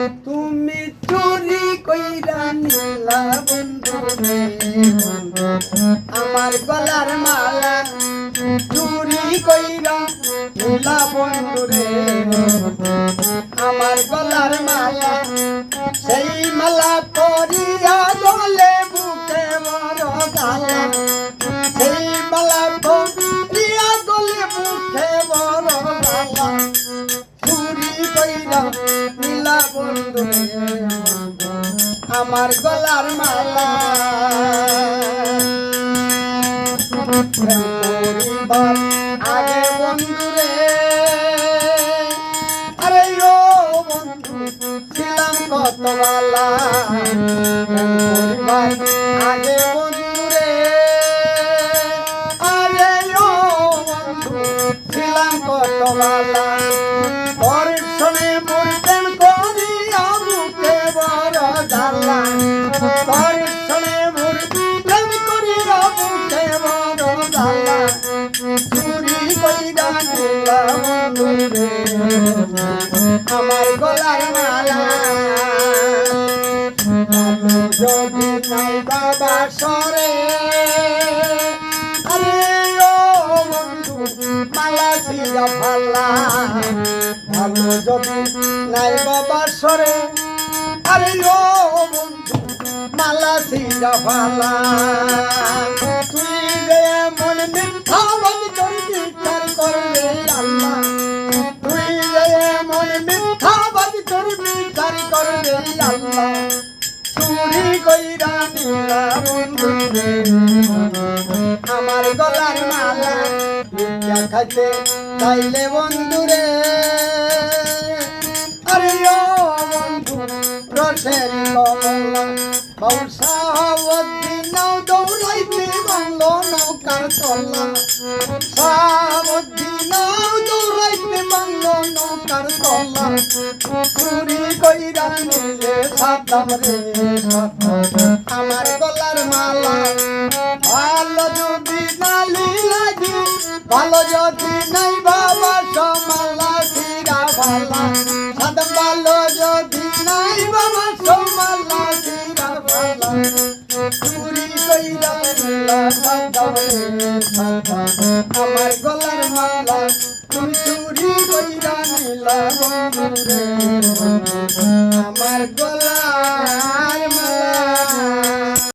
তুমি চুরি কইরা নিলা বন্ধু রে বন্ধু আমার গলার মালা চুরি কইরা নিলা বন্ধু রে আমার গলার মালা সেই মালা পরিয়া গলে বুকে বড় জ্বালা সেই মালা পরিয়া গলে বুকে বড় জ্বালা চুরি কইরা নিলা বন্ধু রে আমার গলার মালা পরিবার আগে বন্ধু রে আরে ও বন্ধু ছিলাম কত বালা পরিবার আগে বন্ধু রে আরে ও বন্ধু ছিলাম কত বালা পরিশ্রমে পরিশ্রম করিয়া বুকে বড় জ্বালা পরিশ্রমে পরিশ্রম করিয়া বুকে বড় জ্বালা চুরি কইরা নিলা বন্ধু রে আমার গলার মালা যদি নাই বাবা সরে আরে ও বন্ধু মালা ছিড়া ফালা ভালো যদি নাই বাবা সরে আরে ও বন্ধু মালা ছিড়া ফালা তুই রে মন মিথ্যা বাদ তোর বিচার করবে আল্লাহ তুই রে মন মিথ্যা বাদ তোর বিচার করবে আল্লাহ চুরি কইরা নিলা বন্ধু রে আমার গলার মালা দেখাইতে চাইলে বন্ধু রে আরে ও বন্ধু রসের কমলা বৌসাবতী নাও দৌড়াইতে বাংলো নৌকার তলা সাবতী নাও দৌড়াইতে বাংলো নৌকার তলা চুরি কইরা নিলে সাবধান রে আমার গলার মালা ভালো যদি নালি লাগি ভালো যদি নাই বাবা সমালা সিরা ভালা সাদম ভালো যদি নাই বাবা সমালা সিরা ভালা চুরি কইরা নিলা সাদম আমার গলার মালা তুমি চুরি কইরা নিলা বন্ধু রে আমার গলা